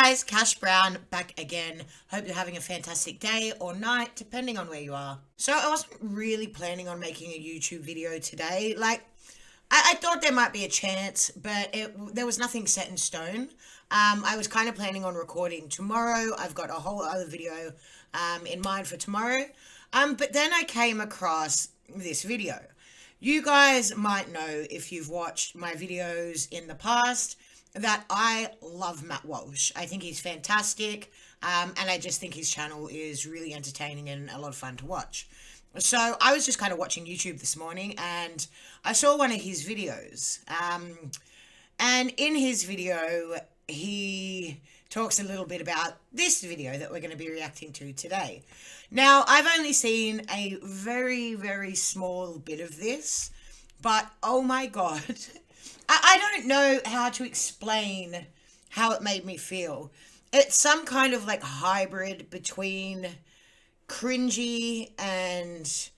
guys, Cash Brown back again. Hope you're having a fantastic day or night, depending on where you are. So I wasn't really planning on making a YouTube video today. I thought there might be a chance, but there was nothing set in stone. I was kind of planning on recording tomorrow. I've got a whole other video in mind for tomorrow. But then I came across this video. You guys might know, if you've watched my videos in the past, that I love Matt Walsh. I think he's fantastic, and I just think his channel is really entertaining and a lot of fun to watch. So I was just kind of watching YouTube this morning, and I saw one of his videos. And in his video, he talks a little bit about this video that we're going to be reacting to today. Now, I've only seen a very, very small bit of this, but oh my God, I don't know how to explain how it made me feel. It's some kind of like hybrid between cringy and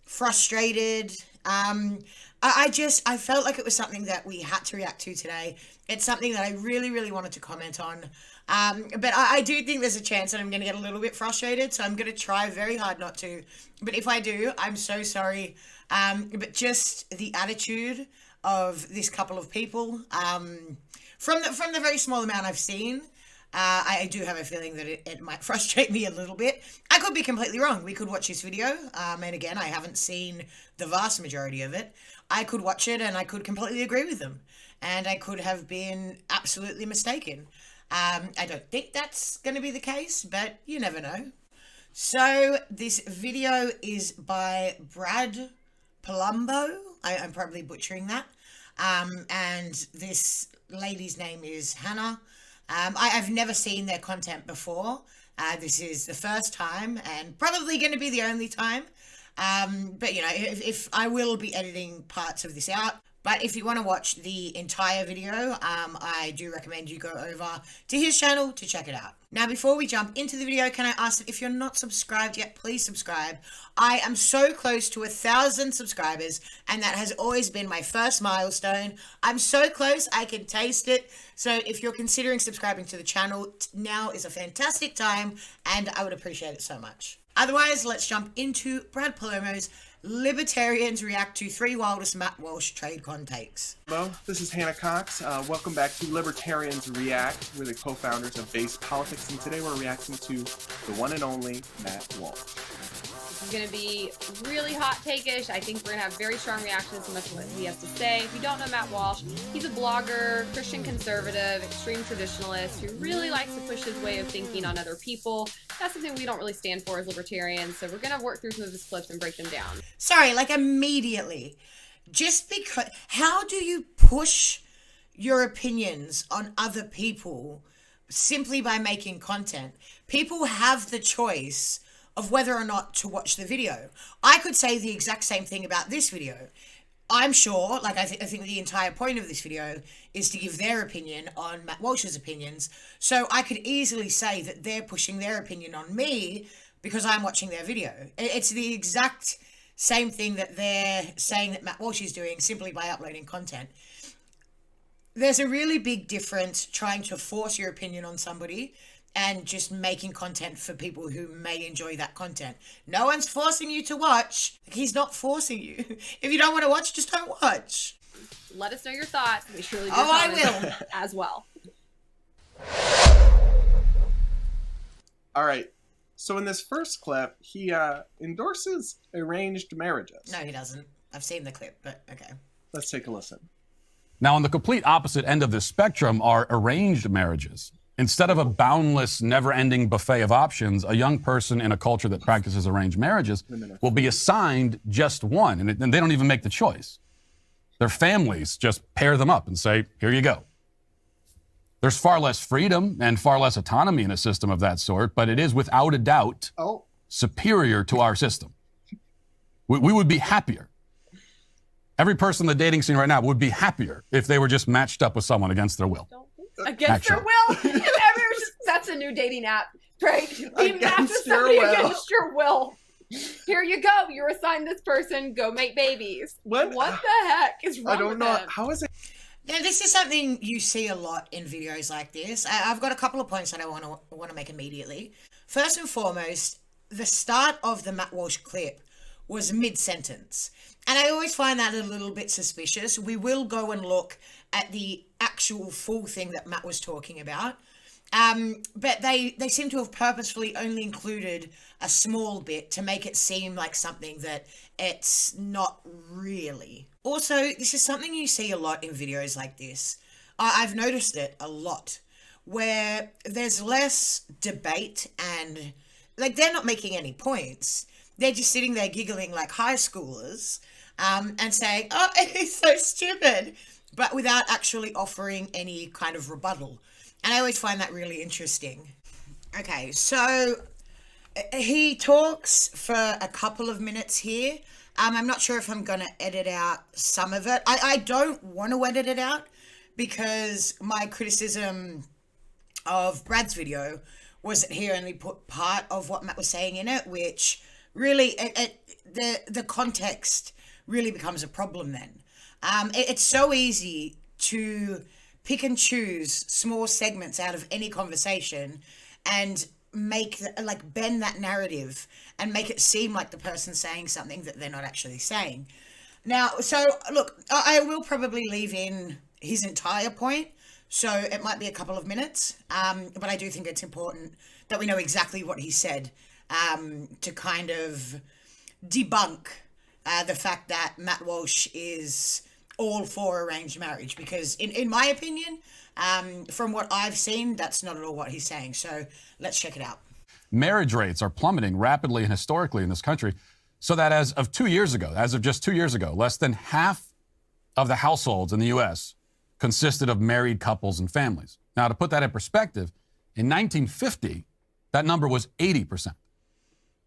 frustrated. I felt like it was something that we had to react to today. It's something that I really, really wanted to comment on. But I do think there's a chance that I'm going to get a little bit frustrated, so I'm going to try very hard not to. But if I do, I'm so sorry. But just the attitude of this couple of people, from the very small amount I've seen, I do have a feeling that it might frustrate me a little bit. I could be completely wrong. We could watch this video, and again, I haven't seen the vast majority of it. I could watch it and I could completely agree with them, and I could have been absolutely mistaken. I don't think that's going to be the case, but you never know. So this video is by Brad Polumbo. I'm probably butchering that. And this lady's name is Hannah. I've never seen their content before. This is the first time and probably going to be the only time. But you know, if I will be editing parts of this out. But if you want to watch the entire video, I do recommend you go over to his channel to check it out. Now, before we jump into the video, can I ask that if you're not subscribed yet, please subscribe. I am so close to 1,000 subscribers, and that has always been my first milestone. I'm so close, I can taste it. So if you're considering subscribing to the channel, now is a fantastic time, and I would appreciate it so much. Otherwise, let's jump into Brad Polumbo's Libertarians react to 3 wildest Matt Walsh trade con takes. Hello, this is Hannah Cox. Welcome back to Libertarians React. We're the co-founders of Base Politics, and today we're reacting to the one and only Matt Walsh. This is going to be really hot take-ish. I think we're going to have very strong reactions to much of what he has to say. If you don't know Matt Walsh, he's a blogger, Christian conservative, extreme traditionalist who really likes to push his way of thinking on other people. That's something we don't really stand for as libertarians, so we're going to work through some of his clips and break them down. Sorry, like immediately. Just because, how do you push your opinions on other people simply by making content? People have the choice of whether or not to watch the video. I could say the exact same thing about this video. I'm sure, like I think the entire point of this video is to give their opinion on Matt Walsh's opinions. So I could easily say that they're pushing their opinion on me because I'm watching their video. It's the exact same thing that they're saying that Matt Walsh is doing simply by uploading content. There's a really big difference trying to force your opinion on somebody and just making content for people who may enjoy that content. No one's forcing you to watch. He's not forcing you. If you don't want to watch, just don't watch. Let us know your thoughts. We surely do. Oh, I will. As well. All right. So in this first clip, he endorses arranged marriages. No, he doesn't. I've seen the clip, but okay. Let's take a listen. Now, on the complete opposite end of the spectrum are arranged marriages. Instead of a boundless, never-ending buffet of options, a young person in a culture that practices arranged marriages will be assigned just one, and they don't even make the choice. Their families just pair them up and say, here you go. There's far less freedom and far less autonomy in a system of that sort, but it is without a doubt superior to our system. We would be happier. Every person in the dating scene right now would be happier if they were just matched up with someone against their will. Against their will? That's a new dating app, right? Be matched with somebody against your will. Here you go. You're assigned this person. Go make babies. What the heck is wrong with them? How is it? Yeah, this is something you see a lot in videos like this. I've got a couple of points that I want to make immediately. First and foremost, the start of the Matt Walsh clip was mid-sentence. And I always find that a little bit suspicious. We will go and look at the actual full thing that Matt was talking about. But they seem to have purposefully only included a small bit to make it seem like something that it's not really. Also, this is something you see a lot in videos like this. I've noticed it a lot, where there's less debate and, like, they're not making any points. They're just sitting there giggling like high schoolers, and saying, oh, it's so stupid, but without actually offering any kind of rebuttal. And I always find that really interesting. Okay, so he talks for a couple of minutes here. I'm not sure if I'm going to edit out some of it. I don't want to edit it out because my criticism of Brad's video was that he only put part of what Matt was saying in it, which really, the context really becomes a problem then. It's so easy to pick and choose small segments out of any conversation and bend that narrative and make it seem like the person's saying something that they're not actually saying. Now, so look, I will probably leave in his entire point, so it might be a couple of minutes, but I do think it's important that we know exactly what he said, to kind of debunk the fact that Matt Walsh is all for arranged marriage, because in my opinion, from what I've seen, that's not at all what he's saying. So let's check it out. Marriage rates are plummeting rapidly and historically in this country, so that as of just 2 years ago, less than half of the households in the U.S. consisted of married couples and families. Now, to put that in perspective, in 1950, that number was 80%.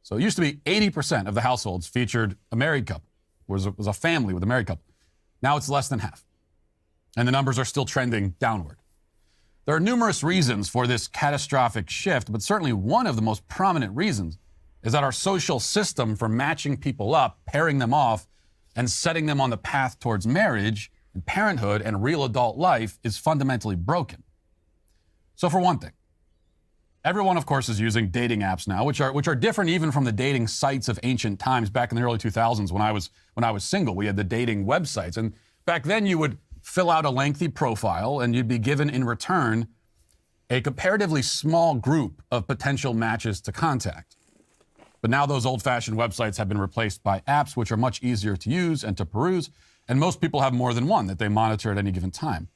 So it used to be 80% of the households featured a married couple, was a family with a married couple. Now it's less than half, and the numbers are still trending downward. There are numerous reasons for this catastrophic shift, but certainly one of the most prominent reasons is that our social system for matching people up, pairing them off, and setting them on the path towards marriage and parenthood and real adult life is fundamentally broken. So for one thing, everyone, of course, is using dating apps now, which are different even from the dating sites of ancient times. Back in the early 2000s, when I was single, we had the dating websites, and back then you would fill out a lengthy profile, and you'd be given in return a comparatively small group of potential matches to contact. But now those old-fashioned websites have been replaced by apps, which are much easier to use and to peruse, and most people have more than one that they monitor at any given time.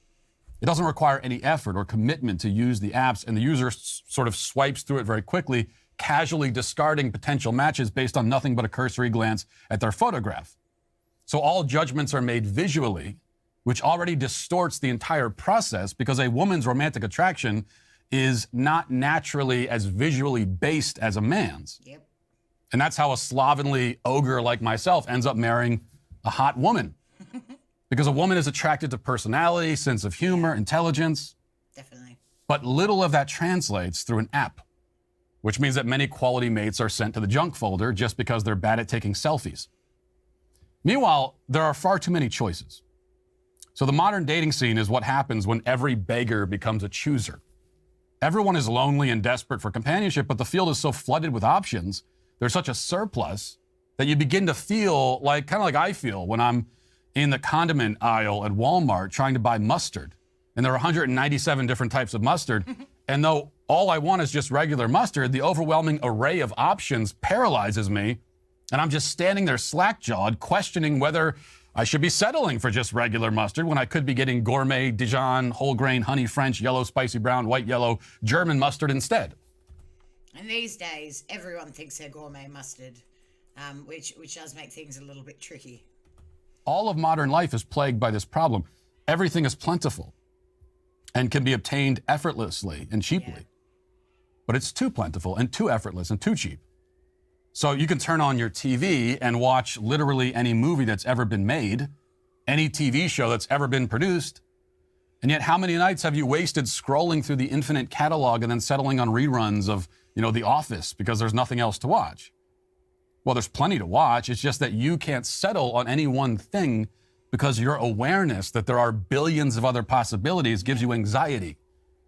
It doesn't require any effort or commitment to use the apps, and the user sort of swipes through it very quickly, casually discarding potential matches based on nothing but a cursory glance at their photograph. So all judgments are made visually, which already distorts the entire process because a woman's romantic attraction is not naturally as visually based as a man's. Yep. And that's how a slovenly ogre like myself ends up marrying a hot woman. Because a woman is attracted to personality, sense of humor, intelligence. Definitely. But little of that translates through an app, which means that many quality mates are sent to the junk folder just because they're bad at taking selfies. Meanwhile, there are far too many choices. So the modern dating scene is what happens when every beggar becomes a chooser. Everyone is lonely and desperate for companionship, but the field is so flooded with options, there's such a surplus that you begin to feel like, kind of like I feel when I'm in the condiment aisle at Walmart trying to buy mustard. And there are 197 different types of mustard. And though all I want is just regular mustard, the overwhelming array of options paralyzes me. And I'm just standing there slack-jawed, questioning whether I should be settling for just regular mustard when I could be getting gourmet, Dijon, whole grain, honey French, yellow, spicy brown, white, yellow, German mustard instead. And these days, everyone thinks they're gourmet mustard, which does make things a little bit tricky. All of modern life is plagued by this problem. Everything is plentiful and can be obtained effortlessly and cheaply. Yeah. But it's too plentiful and too effortless and too cheap. So you can turn on your TV and watch literally any movie that's ever been made, any TV show that's ever been produced. And yet how many nights have you wasted scrolling through the infinite catalog and then settling on reruns of, The Office because there's nothing else to watch? Well, there's plenty to watch. It's just that you can't settle on any one thing because your awareness that there are billions of other possibilities gives you anxiety.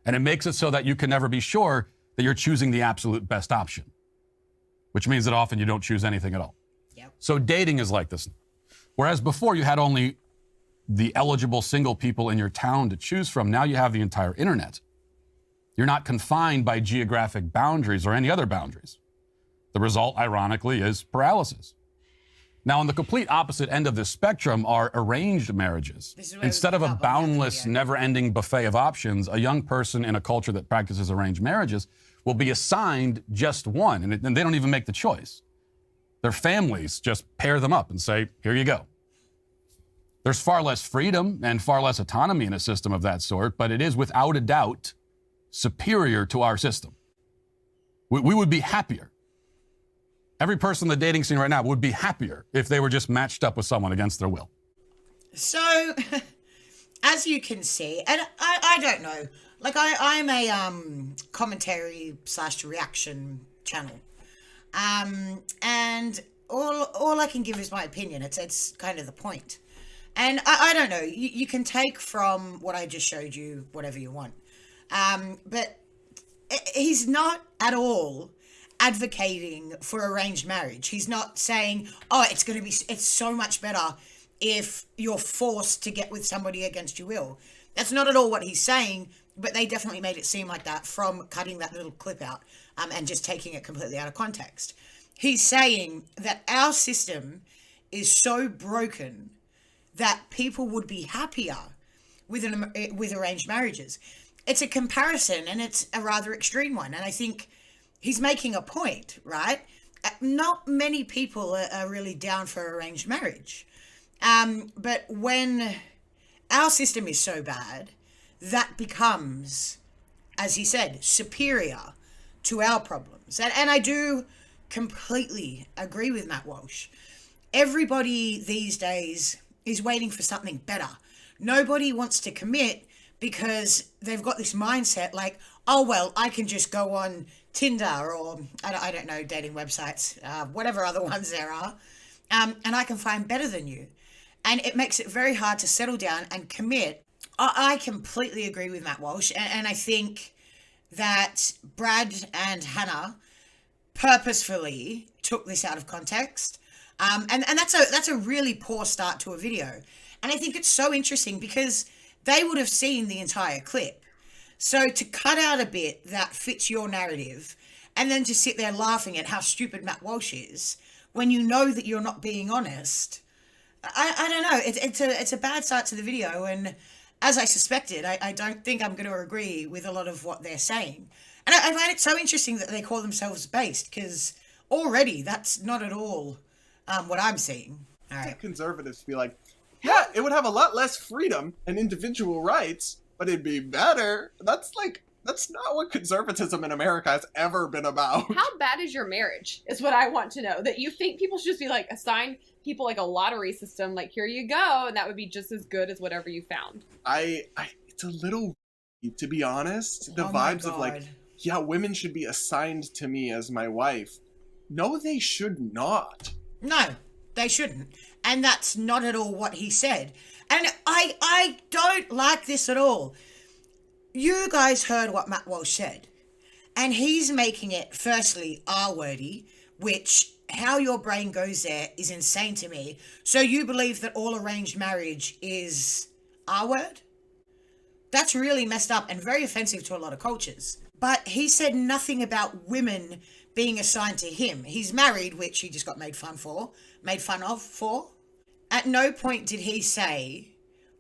And it makes it so that you can never be sure that you're choosing the absolute best option, which means that often you don't choose anything at all. Yep. So dating is like this. Whereas before you had only the eligible single people in your town to choose from, now you have the entire internet. You're not confined by geographic boundaries or any other boundaries. The result, ironically, is paralysis. Now, on the complete opposite end of this spectrum are arranged marriages. Instead of a boundless, never-ending buffet of options, a young person in a culture that practices arranged marriages will be assigned just one, and they don't even make the choice. Their families just pair them up and say, here you go. There's far less freedom and far less autonomy in a system of that sort, but it is without a doubt superior to our system. We would be happier. Every person in the dating scene right now would be happier if they were just matched up with someone against their will. So, as you can see, and I don't know, like I'm a commentary / reaction channel, and all I can give is my opinion. It's kind of the point. And I don't know, you can take from what I just showed you whatever you want. But he's not at all advocating for arranged marriage. He's not saying, oh, it's so much better if you're forced to get with somebody against your will. That's not at all what he's saying, but they definitely made it seem like that from cutting that little clip out and just taking it completely out of context. He's saying that our system is so broken that people would be happier with arranged marriages. It's a comparison, and it's a rather extreme one. And I think he's making a point, right? Not many people are really down for arranged marriage. But when our system is so bad, that becomes, as he said, superior to our problems. And I do completely agree with Matt Walsh. Everybody these days is waiting for something better. Nobody wants to commit because they've got this mindset like, oh, well, I can just go on Tinder or, I don't know, dating websites, whatever other ones there are, and I can find better than you. And it makes it very hard to settle down and commit. I completely agree with Matt Walsh, and I think that Brad and Hannah purposefully took this out of context. And that's a really poor start to a video. And I think it's so interesting because they would have seen the entire clip. So to cut out a bit that fits your narrative and then to sit there laughing at how stupid Matt Walsh is when you know that you're not being honest, I don't know. It's a bad start to the video. And as I suspected, I don't think I'm going to agree with a lot of what they're saying. And I find it so interesting that they call themselves based because already that's not at all what I'm seeing. All right. Conservatives be like, yeah, it would have a lot less freedom and individual rights, but it'd be better. That's not what conservatism in America has ever been about. How bad is your marriage is what I want to know. That you think people should just be like, assign people like a lottery system, like, here you go, and that would be just as good as whatever you found. It's a little, to be honest, the vibes of like, yeah, women should be assigned to me as my wife. No, they should not. No, they shouldn't. And that's not at all what he said. And I don't like this at all. You guys heard what Matt Walsh said. And he's making it, firstly, R-wordy, which how your brain goes there is insane to me. So you believe that all arranged marriage is R-word? That's really messed up and very offensive to a lot of cultures. But he said nothing about women being assigned to him. He's married, which he just got made fun of for. At no point did he say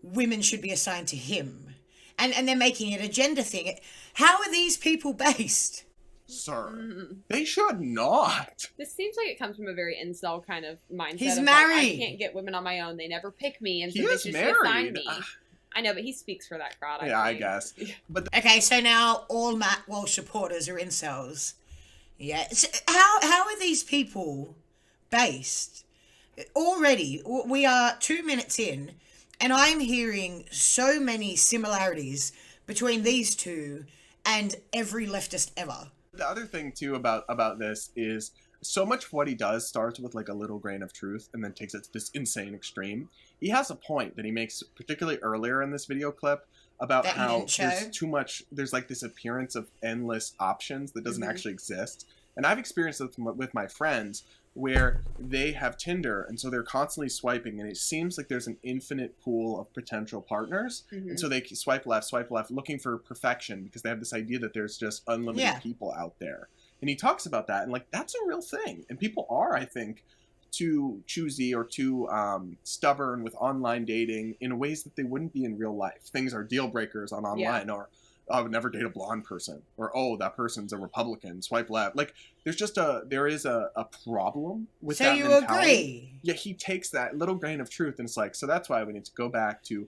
women should be assigned to him. And they're making it a gender thing. How are these people based? Sir, they should not. This seems like it comes from a very incel kind of mindset. He's of married. Like, I can't get women on my own. They never pick me, and so He they is should married. assign me. I know, but he speaks for that crowd. I guess. But Okay, so now all Matt Walsh supporters are incels. Yeah. So how are these people based? Already, we are 2 minutes in, and I'm hearing so many similarities between these two and every leftist ever. the other thing too about this is, so much of what he does starts with like a little grain of truth and then takes it to this insane extreme. He has a point that he makes particularly earlier in this video clip about That you how didn't show? there's too much, there's like this appearance of endless options that doesn't actually exist. And I've experienced it with my friends where they have Tinder and so they're constantly swiping and it seems like there's an infinite pool of potential partners. And so they swipe left, looking for perfection because they have this idea that there's just unlimited people out there. And he talks about that and like, that's a real thing. And people are, I think, too choosy or too stubborn with online dating in ways that they wouldn't be in real life. Things are deal breakers on online or I would never date a blonde person, or oh, that person's a Republican, swipe left. Like there is a problem with that mentality. So you agree? Yeah, he takes that little grain of truth and it's like, so that's why we need to go back to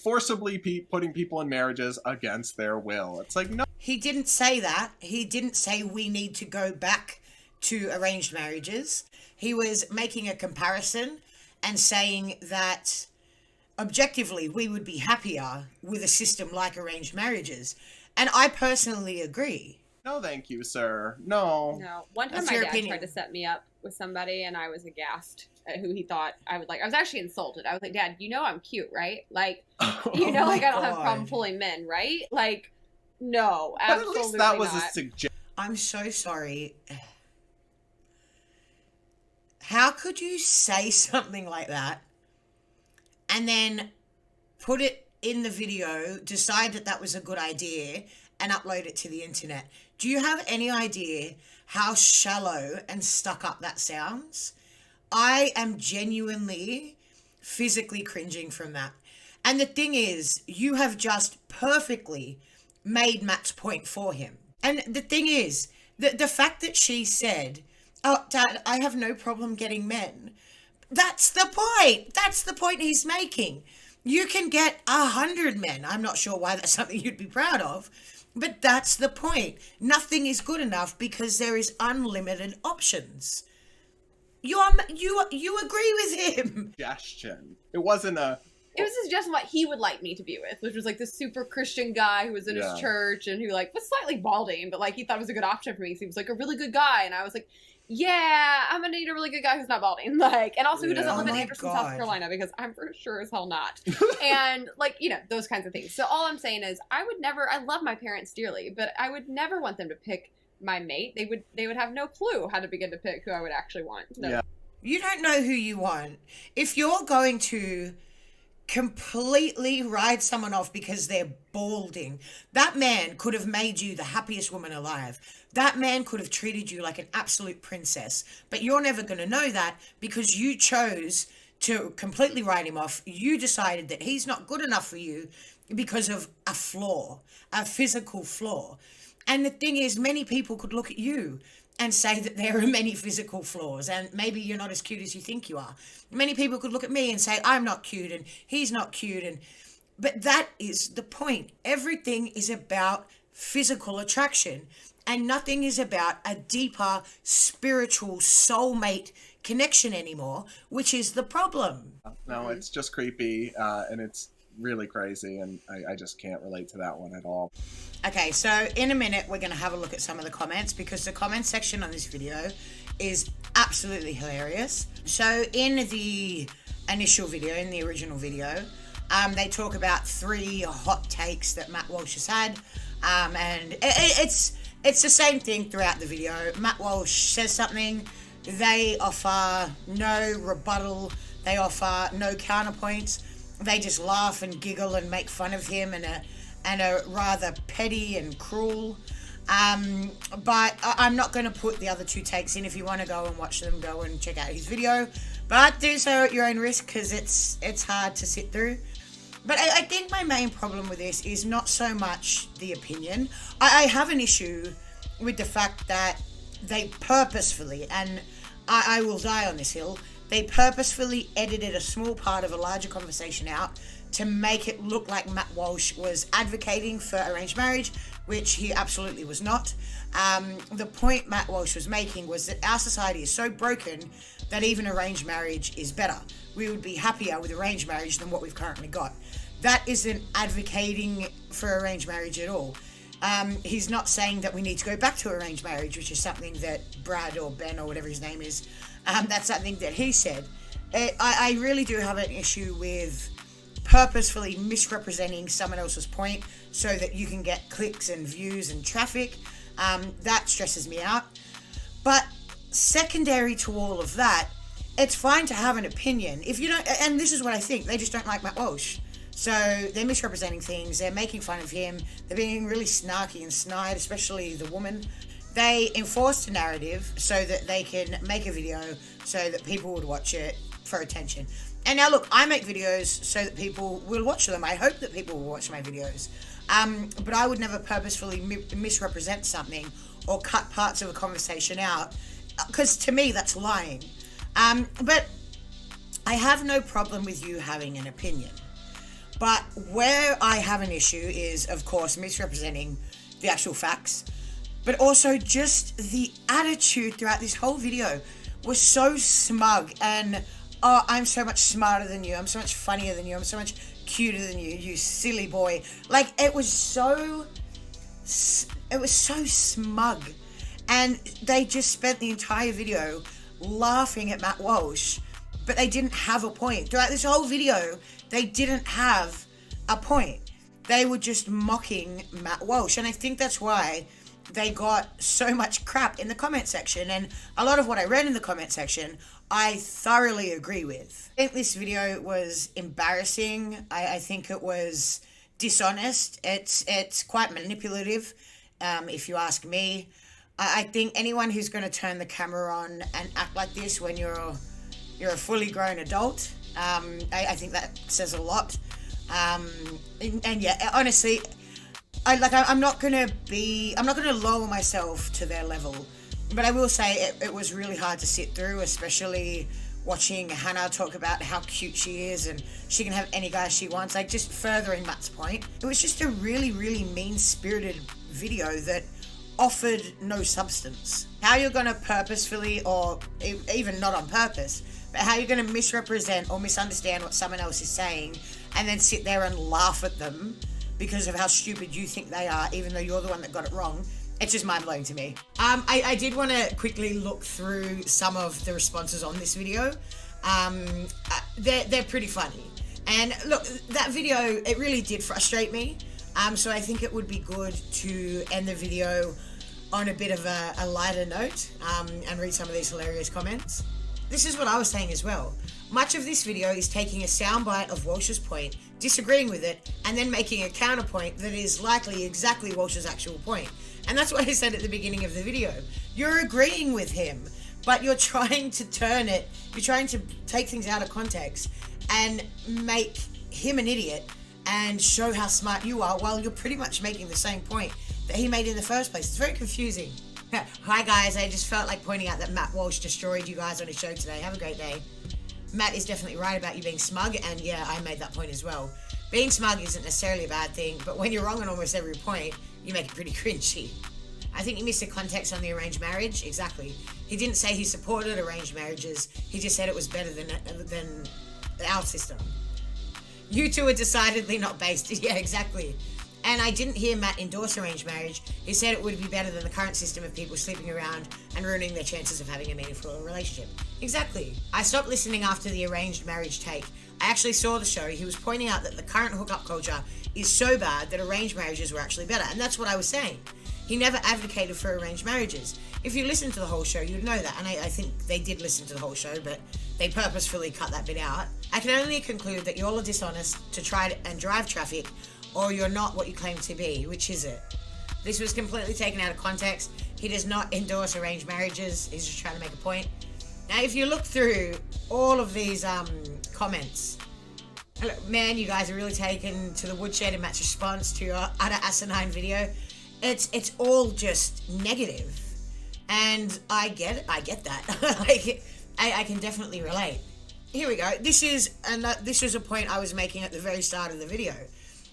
forcibly putting people in marriages against their will. It's like, no. He didn't say that. He didn't say we need to go back to arranged marriages. He was making a comparison and saying that objectively, we would be happier with a system like arranged marriages. And I personally agree. No, thank you, sir. No. No. One time That's my your dad opinion. tried to set me up with somebody and I was aghast at who he thought I would like. I was actually insulted. I was like, Dad, you know I'm cute, right? Like, you know, like I don't have a problem pulling men, right? Like, no, But at absolutely least that was not. a suggestion. I'm so sorry. How could you say something like that and then put it in the video, decide that that was a good idea, and upload it to the internet? Do you have any idea how shallow and stuck up that sounds? I am genuinely physically cringing from that. And the thing is, you have just perfectly made Matt's point for him. And the thing is, the fact that she said, oh, Dad, I have no problem getting men. That's the point. That's the point he's making. You can get 100 men. I'm not sure why that's something you'd be proud of, but that's the point. Nothing is good enough because there is unlimited options. You agree with him. Suggestion. It wasn't a. It was just what he would like me to be with, which was like this super Christian guy who was in his church and who like was slightly balding, but like he thought it was a good option for me. So he was like a really good guy, and I was like, yeah, I'm gonna need a really good guy who's not balding, like, and also who doesn't live in Anderson, South Carolina, because I'm for sure as hell not. And like, you know, those kinds of things. So all I'm saying is, I love my parents dearly, but I would never want them to pick my mate. They would have no clue how to begin to pick who I would actually want. No. Yeah. You don't know who you want. If you're going to completely ride someone off because they're balding, that man could have made you the happiest woman alive. That man could have treated you like an absolute princess, but you're never going to know that because you chose to completely write him off. You decided that he's not good enough for you because of a flaw, a physical flaw. And the thing is, many people could look at you and say that there are many physical flaws, and maybe you're not as cute as you think you are. Many people could look at me and say, I'm not cute, and he's not cute, but that is the point. Everything is about physical attraction, and nothing is about a deeper spiritual soulmate connection anymore, which is the problem. No, it's just creepy, and it's really crazy, and I just can't relate to that one at all. Okay, so in a minute, we're going to have a look at some of the comments because the comment section on this video is absolutely hilarious. So in the initial video, in the original video, they talk about 3 hot takes that Matt Walsh has had, and it's the same thing throughout the video. Matt Walsh says something, they offer no rebuttal, they offer no counterpoints, they just laugh and giggle and make fun of him and are rather petty and cruel. But I'm not going to put the other 2 takes in. If you want to go and watch them, go and check out his video. But do so at your own risk because it's hard to sit through. But I think my main problem with this is not so much the opinion. I have an issue with the fact that they purposefully, and I will die on this hill, they purposefully edited a small part of a larger conversation out to make it look like Matt Walsh was advocating for arranged marriage, which he absolutely was not. The point Matt Walsh was making was that our society is so broken that even arranged marriage is better. We would be happier with arranged marriage than what we've currently got. That isn't advocating for arranged marriage at all. He's not saying that we need to go back to arranged marriage, which is something that Brad or Ben or whatever his name is, that's something that he said. I really do have an issue with purposefully misrepresenting someone else's point so that you can get clicks and views and traffic. That stresses me out. But secondary to all of that, it's fine to have an opinion. If you don't, and this is what I think, they just don't like Matt Walsh. So they're misrepresenting things, they're making fun of him, they're being really snarky and snide, especially the woman. They enforced a narrative so that they can make a video so that people would watch it for attention. And now look, I make videos so that people will watch them. I hope that people will watch my videos. But I would never purposefully misrepresent something or cut parts of a conversation out, because to me that's lying. But I have no problem with you having an opinion. But where I have an issue is, of course, misrepresenting the actual facts, but also just the attitude throughout this whole video was so smug and, oh, I'm so much smarter than you, I'm so much funnier than you, I'm so much cuter than you, you silly boy. Like, it was so smug. And they just spent the entire video laughing at Matt Walsh, but they didn't have a point. Throughout this whole video, they didn't have a point. They were just mocking Matt Walsh, and I think that's why they got so much crap in the comment section. And a lot of what I read in the comment section, I thoroughly agree with. I think this video was embarrassing. I think it was dishonest. It's quite manipulative, if you ask me. I think anyone who's going to turn the camera on and act like this when you're a fully grown adult, I think that says a lot. And yeah, honestly, I'm not gonna lower myself to their level, but I will say it was really hard to sit through, especially watching Hannah talk about how cute she is and she can have any guy she wants, like just furthering Matt's point. It was just a really, really mean-spirited video that offered no substance. How you're gonna purposefully, or even not on purpose, but how you're gonna misrepresent or misunderstand what someone else is saying and then sit there and laugh at them because of how stupid you think they are, even though you're the one that got it wrong. It's just mind-blowing to me. I did want to quickly look through some of the responses on this video. They're pretty funny. And look, that video, it really did frustrate me. So I think it would be good to end the video on a bit of a lighter note and read some of these hilarious comments. This is what I was saying as well. Much of this video is taking a soundbite of Walsh's point, disagreeing with it, and then making a counterpoint that is likely exactly Walsh's actual point. And that's what I said at the beginning of the video. You're agreeing with him, but you're trying to turn it, you're trying to take things out of context and make him an idiot and show how smart you are while you're pretty much making the same point that he made in the first place. It's very confusing. Hi guys, I just felt like pointing out that Matt Walsh destroyed you guys on his show today. Have a great day. Matt is definitely right about you being smug, and yeah, I made that point as well. Being smug isn't necessarily a bad thing, but when you're wrong on almost every point, you make it pretty cringy. I think you missed the context on the arranged marriage. Exactly. He didn't say he supported arranged marriages. He just said it was better than our system. You two are decidedly not based. Yeah, exactly. And I didn't hear Matt endorse arranged marriage. He said it would be better than the current system of people sleeping around and ruining their chances of having a meaningful relationship. Exactly. I stopped listening after the arranged marriage take. I actually saw the show. He was pointing out that the current hookup culture is so bad that arranged marriages were actually better. And that's what I was saying. He never advocated for arranged marriages. If you listen to the whole show, you'd know that. And I think they did listen to the whole show, but they purposefully cut that bit out. I can only conclude that you're all dishonest to try and drive traffic, or you're not what you claim to be. Which is it? This was completely taken out of context. He does not endorse arranged marriages. He's just trying to make a point. Now, if you look through all of these comments, man, you guys are really taken to the woodshed in Matt's response to your utter asinine video. It's all just negative, and I get it. I get that. Like, I can definitely relate. Here we go. This is a point I was making at the very start of the video.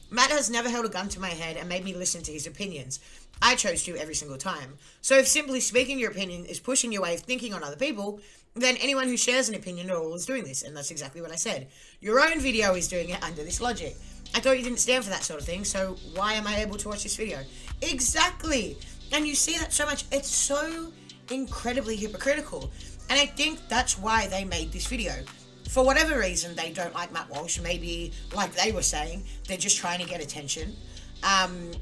Matt has never held a gun to my head and made me listen to his opinions. I chose to every single time. So if simply speaking your opinion is pushing your way of thinking on other people, then anyone who shares an opinion at all is doing this, and that's exactly what I said. Your own video is doing it under this logic. I thought you didn't stand for that sort of thing, so why am I able to watch this video? Exactly. And you see that so much. It's so incredibly hypocritical. And I think that's why they made this video. For whatever reason, they don't like Matt Walsh. Maybe, like they were saying, they're just trying to get attention.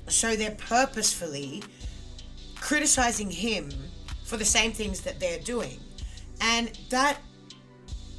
So they're purposefully criticizing him for the same things that they're doing. And that,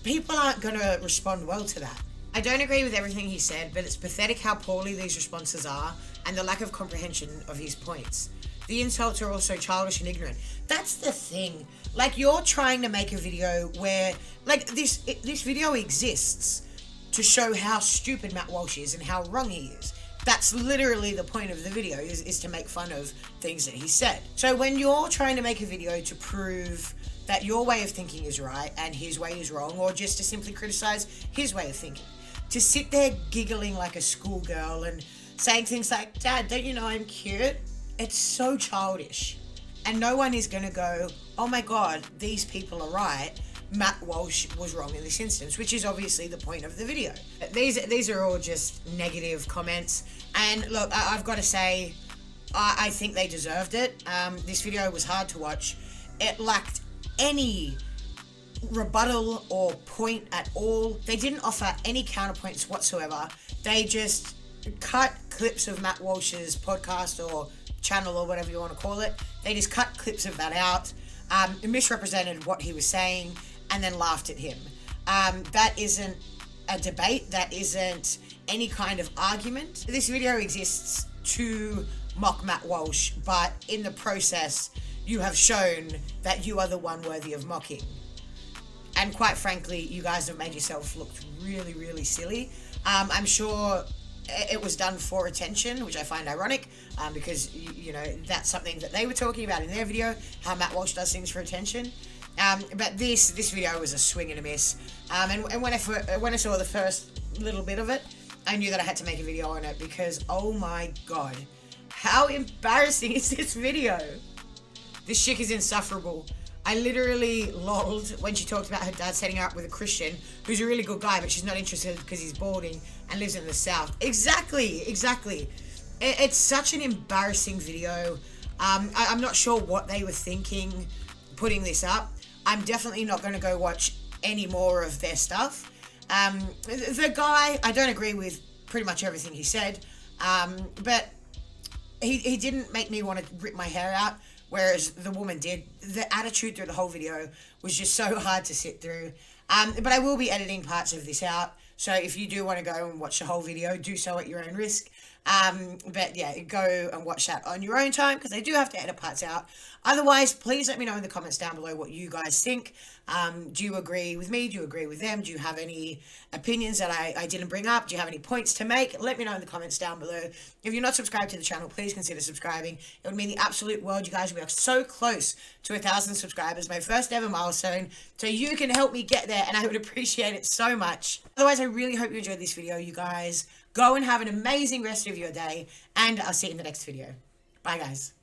people aren't going to respond well to that. I don't agree with everything he said, but it's pathetic how poorly these responses are and the lack of comprehension of his points. The insults are also childish and ignorant. That's the thing. Like, you're trying to make a video where, like, this video exists to show how stupid Matt Walsh is and how wrong he is. That's literally the point of the video, is to make fun of things that he said. So when you're trying to make a video to prove that your way of thinking is right and his way is wrong, or just to simply criticize his way of thinking, to sit there giggling like a schoolgirl and saying things like, "Dad, don't you know I'm cute?" It's so childish. And no one is going to go, "Oh my God, these people are right. Matt Walsh was wrong in this instance," which is obviously the point of the video. These are all just negative comments. And look, I've got to say, I think they deserved it. This video was hard to watch. It lacked any rebuttal or point at all. They didn't offer any counterpoints whatsoever. They just cut clips of Matt Walsh's podcast or channel or whatever you want to call it. They just cut clips of that out, misrepresented what he was saying, and then laughed at him. That isn't a debate. That isn't any kind of argument. This video exists to mock Matt Walsh, but in the process, you have shown that you are the one worthy of mocking. And quite frankly, you guys have made yourself look really, really silly. I'm sure it was done for attention, which I find ironic, because, you know, that's something that they were talking about in their video, how Matt Walsh does things for attention. But this video was a swing and a miss. And when I saw the first little bit of it, I knew that I had to make a video on it, because, oh my God, how embarrassing is this video? This chick is insufferable. I literally lolled when she talked about her dad setting her up with a Christian who's a really good guy, but she's not interested because he's balding and lives in the South. Exactly. It's such an embarrassing video. I'm not sure what they were thinking putting this up. I'm definitely not going to go watch any more of their stuff. The guy, I don't agree with pretty much everything he said, but he didn't make me want to rip my hair out, whereas the woman did. The attitude through the whole video was just so hard to sit through. But I will be editing parts of this out, so if you do want to go and watch the whole video, do so at your own risk. But yeah, go and watch that on your own time, because I do have to edit parts out. Otherwise, please let me know in the comments down below what you guys think. Do you agree with me? Do you agree with them? Do you have any opinions that I didn't bring up? Do you have any points to make? Let me know in the comments down below. If you're not subscribed to the channel, please consider subscribing. It would mean the absolute world, you guys. We are so close to 1,000 subscribers, my first ever milestone. So you can help me get there, and I would appreciate it so much. Otherwise, I really hope you enjoyed this video, you guys. Go and have an amazing rest of your day, and I'll see you in the next video. Bye, guys.